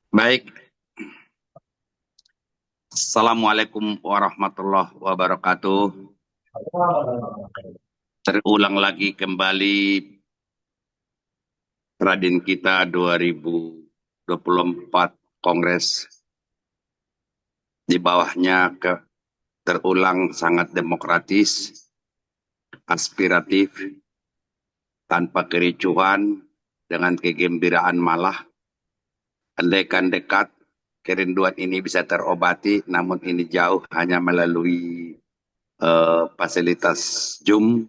Baik, Assalamualaikum warahmatullahi wabarakatuh. Terulang lagi kembali Radin kita 2024 Kongres, di bawahnya terulang sangat demokratis, aspiratif, tanpa kericuhan, dengan kegembiraan malah. Andaikan dekat, kerinduan ini bisa terobati, namun ini jauh hanya melalui fasilitas Zoom.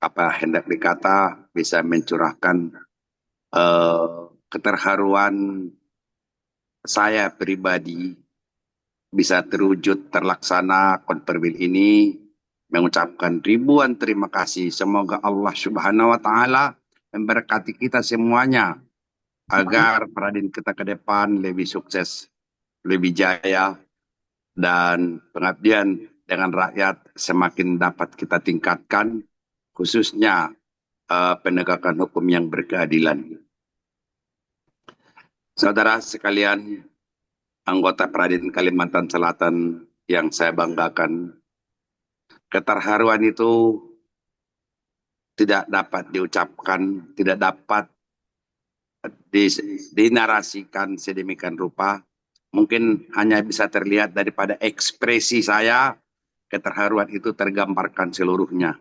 Apa hendak dikata bisa mencurahkan keterharuan saya pribadi bisa terwujud terlaksana konperwil ini, mengucapkan ribuan terima kasih. Semoga Allah Subhanahu wa taala memberkati kita semuanya agar Pradin kita ke depan lebih sukses, lebih jaya, dan pengabdian dengan rakyat semakin dapat kita tingkatkan, khususnya penegakan hukum yang berkeadilan. Saudara sekalian, anggota Pradin Kalimantan Selatan yang saya banggakan, keterharuan itu tidak dapat diucapkan, tidak dapat dinarasikan sedemikian rupa. Mungkin hanya bisa terlihat daripada ekspresi saya, keterharuan itu tergambarkan seluruhnya.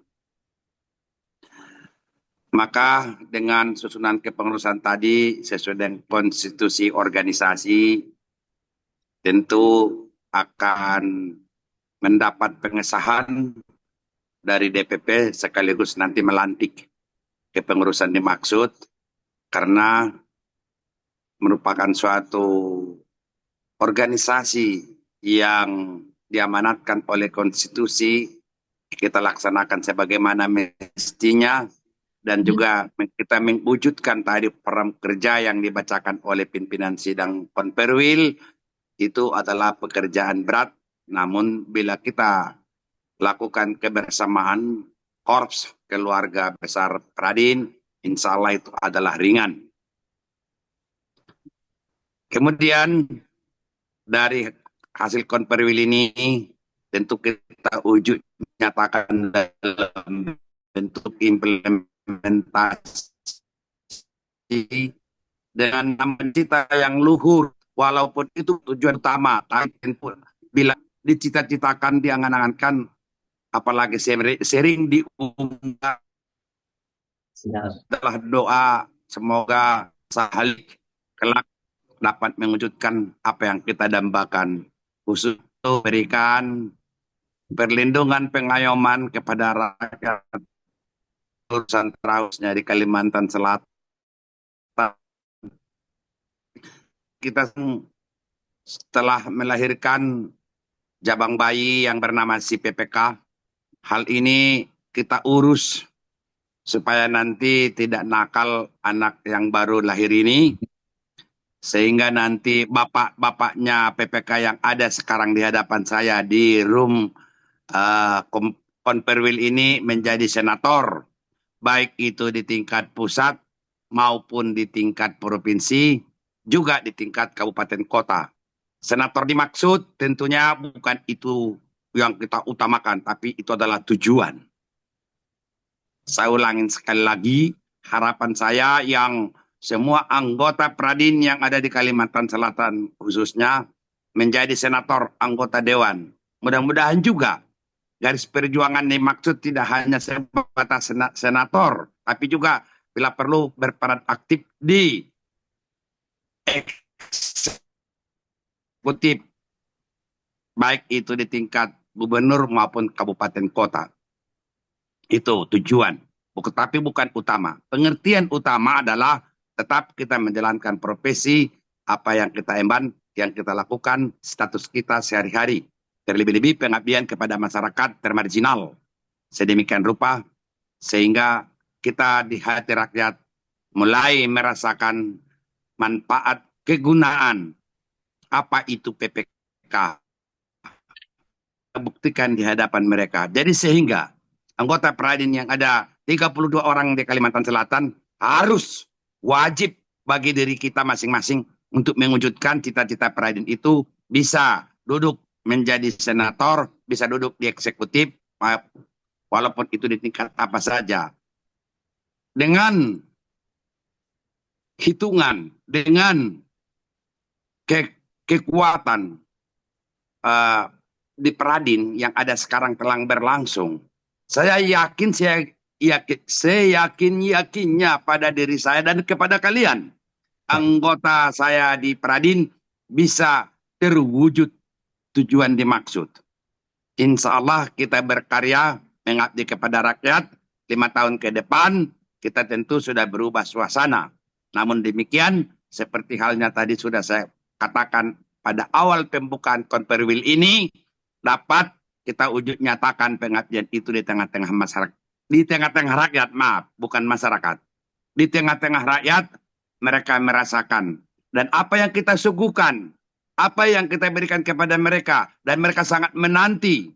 Maka dengan susunan kepengurusan tadi sesuai dengan konstitusi organisasi, tentu akan mendapat pengesahan dari DPP sekaligus nanti melantik kepengurusan dimaksud, karena merupakan suatu organisasi yang diamanatkan oleh konstitusi, kita laksanakan sebagaimana mestinya, dan juga kita mewujudkan tadi program kerja yang dibacakan oleh pimpinan sidang Konperwil. Itu adalah pekerjaan berat, namun bila kita lakukan kebersamaan korps keluarga besar Pradin, insya Allah itu adalah ringan. Kemudian dari hasil konperwil ini tentu kita wujud nyatakan dalam bentuk implementasi dengan nama cita yang luhur, walaupun itu tujuan utama, tapi bila dicita-citakan, diangan-angankan, apalagi sering diunggah adalah doa semoga sahalik kelak dapat mewujudkan apa yang kita dambakan, khusus untuk berikan perlindungan pengayoman kepada rakyat urusan terusnya di Kalimantan Selatan. Kita setelah melahirkan jabang bayi yang bernama si PPK, hal ini kita urus supaya nanti tidak nakal anak yang baru lahir ini, sehingga nanti bapak-bapaknya PPK yang ada sekarang di hadapan saya di room Konperwil ini menjadi senator, baik itu di tingkat pusat maupun di tingkat provinsi, juga di tingkat kabupaten kota. Senator dimaksud tentunya bukan itu yang kita utamakan, tapi itu adalah tujuan. Saya ulangin sekali lagi, harapan saya yang semua anggota Pradin yang ada di Kalimantan Selatan khususnya menjadi senator, anggota dewan. Mudah-mudahan juga garis perjuangan dimaksud tidak hanya sebatas senator, tapi juga bila perlu berperan aktif di eksekutif, baik itu di tingkat gubernur maupun kabupaten kota. Itu tujuan, tapi bukan utama. Pengertian utama adalah tetap kita menjalankan profesi apa yang kita emban, yang kita lakukan, status kita sehari-hari. Terlebih-lebih pengabdian kepada masyarakat termarginal. Sedemikian rupa sehingga kita di hati rakyat mulai merasakan manfaat kegunaan apa itu PPK, buktikan di hadapan mereka. Jadi sehingga anggota Pradin yang ada 32 orang di Kalimantan Selatan harus wajib bagi diri kita masing-masing untuk mewujudkan cita-cita Pradin itu bisa duduk menjadi senator, bisa duduk di eksekutif, walaupun itu di tingkat apa saja. Dengan hitungan, dengan kekuatan uh, di Pradin yang ada sekarang telah berlangsung, saya yakinnya pada diri saya dan kepada kalian, anggota saya di Pradin bisa terwujud tujuan dimaksud. Insya Allah kita berkarya mengabdi kepada rakyat 5 tahun ke depan, kita tentu sudah berubah suasana. Namun demikian, seperti halnya tadi sudah saya katakan pada awal pembukaan konferwil ini, dapat kita wujud nyatakan pengabdian itu di tengah-tengah masyarakat. Di tengah-tengah rakyat, maaf, bukan masyarakat. Di tengah-tengah rakyat, mereka merasakan. Dan apa yang kita suguhkan, apa yang kita berikan kepada mereka, dan mereka sangat menanti,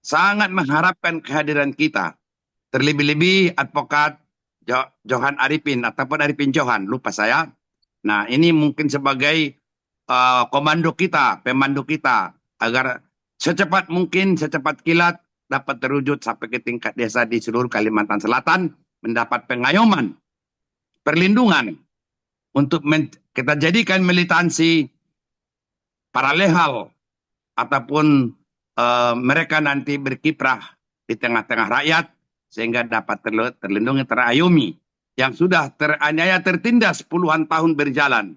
sangat mengharapkan kehadiran kita. Terlebih-lebih advokat Johan Arifin ataupun Arifin Johan, lupa saya. Nah, ini mungkin sebagai komando kita, pemandu kita, agar secepat mungkin, secepat kilat dapat terwujud sampai ke tingkat desa di seluruh Kalimantan Selatan, mendapat pengayoman, perlindungan, untuk kita jadikan militansi paralel ataupun mereka nanti berkiprah di tengah-tengah rakyat sehingga dapat terlindungi, terayomi. Yang sudah teraniaya, tertindas puluhan tahun berjalan.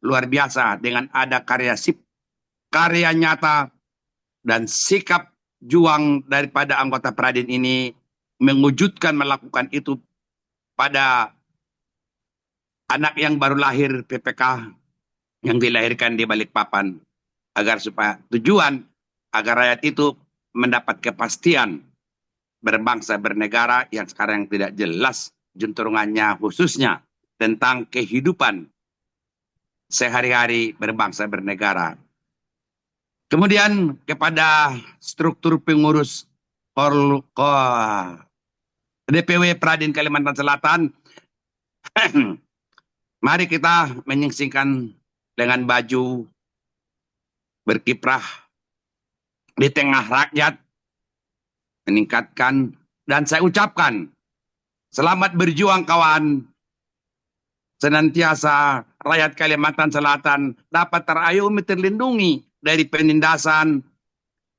Luar biasa dengan ada karya nyata dan sikap juang daripada anggota Pradin ini mewujudkan melakukan itu pada anak yang baru lahir PPK yang dilahirkan di Balikpapan, agar supaya tujuan agar rakyat itu mendapat kepastian berbangsa bernegara yang sekarang tidak jelas junturungannya, khususnya tentang kehidupan sehari-hari berbangsa bernegara. Kemudian kepada struktur pengurus DPW Pradin Kalimantan Selatan, mari kita menyingsingkan dengan baju berkiprah di tengah rakyat, meningkatkan, dan saya ucapkan selamat berjuang kawan. Senantiasa rakyat Kalimantan Selatan dapat terayomi, terlindungi dari penindasan,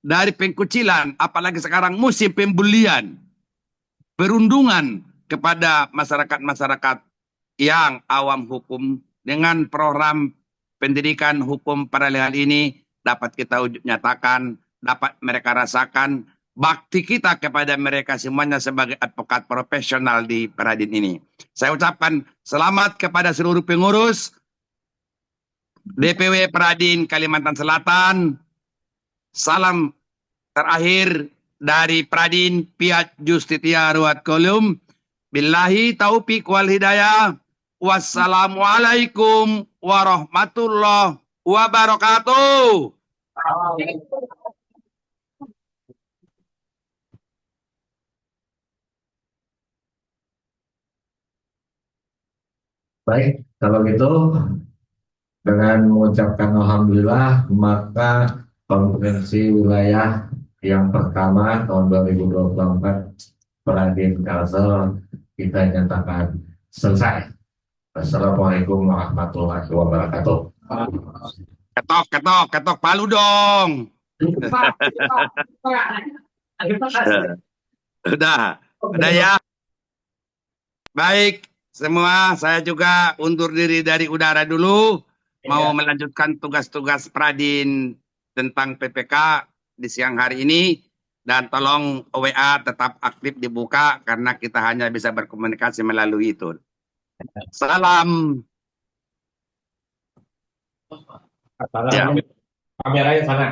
dari pengkucilan, apalagi sekarang musim pembulian, perundungan kepada masyarakat-masyarakat yang awam hukum. Dengan program pendidikan hukum paralel ini dapat kita nyatakan, dapat mereka rasakan bakti kita kepada mereka semuanya sebagai advokat profesional di Pradin ini. Saya ucapkan selamat kepada seluruh pengurus DPW Pradin Kalimantan Selatan. Salam terakhir dari Pradin Piat Justitia Ruat Kolum. Billahi taufiq wal hidayah. Wassalamualaikum warahmatullahi wabarakatuh. Baik, kalau gitu dengan mengucapkan alhamdulillah, maka konferensi wilayah yang pertama tahun 2024 Pradin Kalsel kita nyatakan selesai. Assalamualaikum warahmatullahi wabarakatuh. Ketok, ketok, ketok palu dong. Udah ya. Baik, semua saya juga undur diri dari udara dulu. Mau melanjutkan tugas-tugas Pradin tentang PPK di siang hari ini. Dan tolong WA tetap aktif dibuka karena kita hanya bisa berkomunikasi melalui itu. Salam. Ya. Kameranya sana.